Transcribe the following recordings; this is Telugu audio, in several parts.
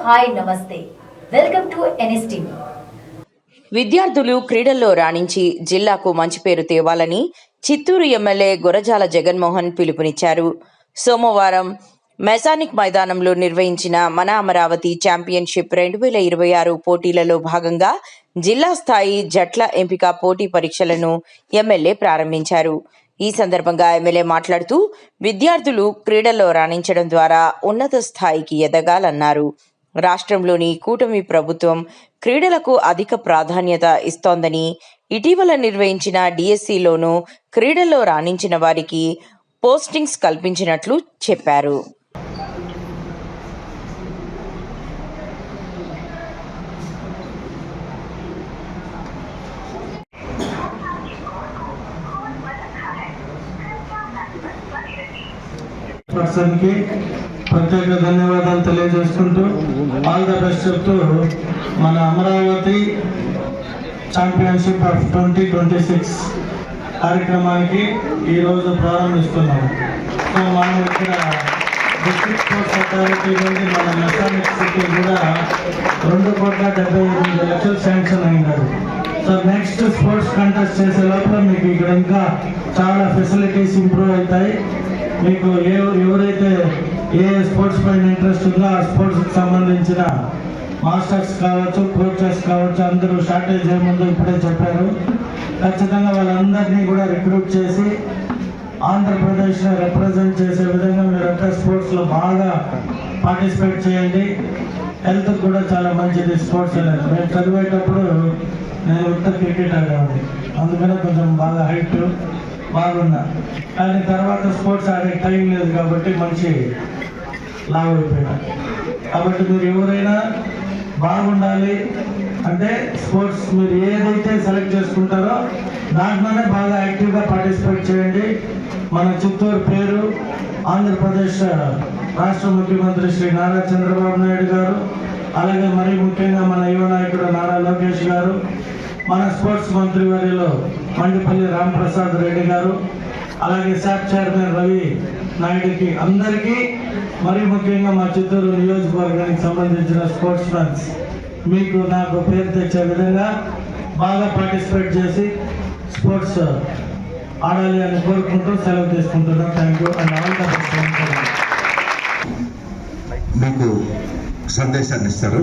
హాయ్ నమస్తే వెల్కమ్ టు NSTV. విద్యార్థులు క్రీడల్లో రాణించి జిల్లాకు మంచి పేరు తేవాలని చిత్తూరు ఎమ్మెల్యే గురజాల జగన్మోహన్ పిలుపునిచ్చారు. సోమవారం మెసానిక్ మైదానంలో నిర్వహించిన మన అమరావతి ఛాంపియన్షిప్ 2026 పోటీలలో భాగంగా జిల్లా స్థాయి జట్ల ఎంపిక పోటీ పరీక్షలను ఎమ్మెల్యే ప్రారంభించారు. ఈ సందర్భంగా ఎమ్మెల్యే మాట్లాడుతూ విద్యార్థులు క్రీడల్లో రాణించడం ద్వారా ఉన్నత స్థాయికి ఎదగాలన్నారు. రాష్ట్రంలోని కూటమి ప్రభుత్వం క్రీడలకు అధిక ప్రాధాన్యత ఇస్తోందని, ఇటీవల నిర్వహించిన డిఎస్సిలోనూ క్రీడల్లో రాణించిన వారికి పోస్టింగ్స్ కల్పించినట్లు చెప్పారు. ప్రత్యేక ధన్యవాదాలు తెలియజేసుకుంటూ ఆల్ ద బెస్ట్ చెప్తూ మన అమరావతి ఛాంపియన్షిప్ ఆఫ్ 2026 కార్యక్రమానికి ఈరోజు ప్రారంభిస్తున్నాము. సో మనం ఇక్కడ డిస్ట్రిక్ట్ స్పోర్ట్స్ అథారిటీ నుండి మన మెకానిక్ సిటీ కూడా 2,78,00,000 శాంక్షన్ అయినారు. సో నెక్స్ట్ స్పోర్ట్స్ కంటెస్ట్ చేసే లోపల మీకు ఇక్కడ ఇంకా చాలా ఫెసిలిటీస్ ఇంప్రూవ్ అవుతాయి. మీకు ఎవరైతే ఏ స్పోర్ట్స్ పైన ఇంట్రెస్ట్ ఉందో ఆ స్పోర్ట్స్కి సంబంధించిన మాస్టర్స్ కావచ్చు, కోచెస్ కావచ్చు, అందరూ షార్టేజ్ ఏముందో ఇప్పుడే చెప్పారు. ఖచ్చితంగా వాళ్ళందరినీ కూడా రిక్రూట్ చేసి ఆంధ్రప్రదేశ్ని రిప్రజెంట్ చేసే విధంగా మీరంతా స్పోర్ట్స్లో బాగా పార్టిసిపేట్ చేయండి. హెల్త్ కూడా చాలా మంచిది స్పోర్ట్స్ అనేది. మేము చదివేటప్పుడు నేను ఉత్త క్రికెట్ ఆడేవాడిని, అందుకనే కొంచెం బాగా హైట్ బాగున్నా. కానీ తర్వాత స్పోర్ట్స్ ఆడే టైం లేదు కాబట్టి మంచి లావ్ అయిపోయినా. కాబట్టి మీరు ఎవరైనా బాగుండాలి అంటే స్పోర్ట్స్ మీరు ఏదైతే సెలెక్ట్ చేసుకుంటారో దాంట్లోనే బాగా యాక్టివ్గా పార్టిసిపేట్ చేయండి. మన చిత్తూరు పేరు ఆంధ్రప్రదేశ్ రాష్ట్ర ముఖ్యమంత్రి శ్రీ నారా చంద్రబాబు నాయుడు గారు, అలాగే మరీ ముఖ్యంగా మన యువ నాయకుడు నారా లోకేష్ గారు, మన స్పోర్ట్స్ మంత్రి వర్యులు మండిపల్లి రాంప్రసాద్ రెడ్డి గారు, అలాగే శాప్ చైర్మన్ రవి నాయుడుకి అందరికీ, మరీ ముఖ్యంగా మా చిత్తూరు నియోజకవర్గానికి సంబంధించిన స్పోర్ట్స్ మ్యాన్స్ మీకు నాకు పేరు తెచ్చే విధంగా బాగా పార్టిసిపేట్ చేసి స్పోర్ట్స్ ఆడాలి అని కోరుకుంటూ సెలవు తీసుకుంటున్నాం. Thank you and all the best. మీకు సందేశాన్ని ఇస్తారు.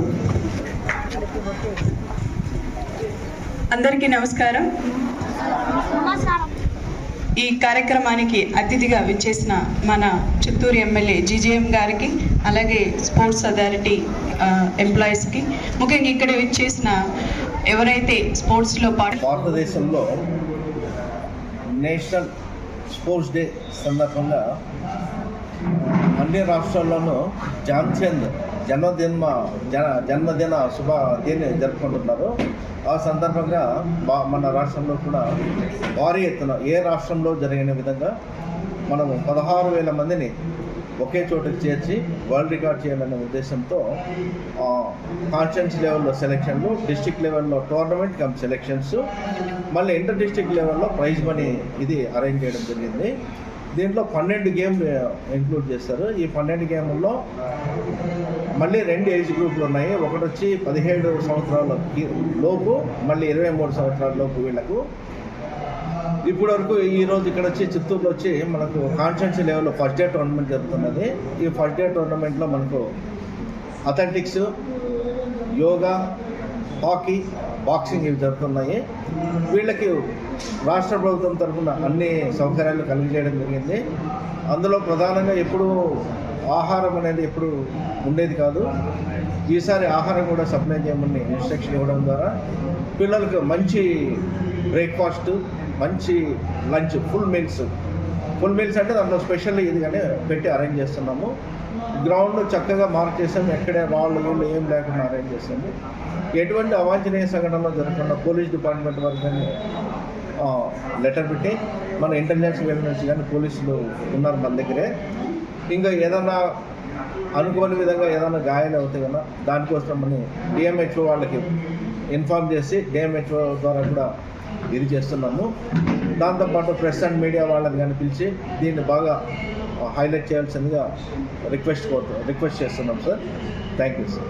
అందరికీ నమస్కారం. ఈ కార్యక్రమానికి అతిథిగా విచ్చేసిన మన చిత్తూరు ఎమ్మెల్యే GGM గారికి, అలాగే స్పోర్ట్స్ అథారిటీ ఎంప్లాయీస్కి, ముఖ్యంగా ఇక్కడ విచ్చేసిన ఎవరైతే స్పోర్ట్స్లో భారతదేశంలో నేషనల్ స్పోర్ట్స్ డే సందర్భంగా అన్ని రాష్ట్రాల్లోనూ ధ్యాన్చంద్ జన్మదిన దీన్ని జరుపుకుంటున్నారు. ఆ సందర్భంగా మన రాష్ట్రంలో కూడా భారీ ఎత్తున ఏ రాష్ట్రంలో జరిగిన విధంగా మనము 16,000 మందిని ఒకే చోటుకి చేర్చి వరల్డ్ రికార్డ్ చేయాలనే ఉద్దేశంతో కాన్స్టిట్యున్సీ లెవెల్లో సెలెక్షన్లు, డిస్ట్రిక్ట్ లెవెల్లో టోర్నమెంట్ కమ్ సెలెక్షన్స్, మళ్ళీ ఇంటర్ డిస్ట్రిక్ట్ లెవెల్లో ప్రైజ్ మనీ ఇది అరేంజ్ చేయడం జరిగింది. దీంట్లో 12 గేమ్లు ఇంక్లూడ్ చేస్తారు. ఈ 12 గేముల్లో మళ్ళీ 2 ఏజ్ గ్రూపులు ఉన్నాయి. ఒకటి వచ్చి 17 సంవత్సరాల లోపు, మళ్ళీ 23 సంవత్సరాల లోపు వీళ్ళకు. ఇప్పటి వరకు ఈరోజు ఇక్కడ వచ్చి చిత్తూరులో వచ్చి మనకు కాన్స్టిట్యున్సీ లెవెల్లో ఫస్ట్ డే టోర్నమెంట్ జరుగుతున్నది. ఈ ఫస్ట్ డే టోర్నమెంట్లో మనకు అథ్లెటిక్స్, యోగా, హాకీ, బాక్సింగ్ ఇవి జరుగుతున్నాయి. వీళ్ళకి రాష్ట్ర ప్రభుత్వం తరఫున అన్ని సౌకర్యాలు కలిగజేయడం జరిగింది. అందులో ప్రధానంగా ఎప్పుడు ఆహారం అనేది ఎప్పుడు ఉండేది కాదు. ఈసారి ఆహారం కూడా సప్లై చేయమని ఇన్స్ట్రక్షన్ ఇవ్వడం ద్వారా పిల్లలకు మంచి బ్రేక్ఫాస్ట్, మంచి లంచ్, ఫుల్ మీల్స్ అంటే దాంట్లో స్పెషల్ ఇది కానీ పెట్టి అరేంజ్ చేస్తున్నాము. గ్రౌండ్ చక్కగా మార్క్ చేసాము, ఎక్కడే వాళ్ళు ఏం లేకుండా అరేంజ్ చేస్తాము. ఎటువంటి అవాంఛనీయ సంఘటనలో జరగకుండా పోలీస్ డిపార్ట్మెంట్ వారికి కానీ లెటర్ పెట్టి మన ఇంటెలిజెన్స్ వైపు నుంచి కానీ పోలీసులు ఉన్నారు మన దగ్గరే. ఇంకా ఏదన్నా అనుకోని విధంగా ఏదైనా గాయాలు అవుతాయి కదా, దానికోసం మనం DMHO వాళ్ళకి ఇన్ఫార్మ్ చేసి DMHO ద్వారా కూడా ఇది చేస్తున్నాము. దాంతోపాటు ప్రెస్ అండ్ మీడియా వాళ్ళని కానీ పిలిచి దీన్ని బాగా హైలైట్ చేయాల్సిందిగా రిక్వెస్ట్ చేస్తున్నాం సార్. Thank you sir.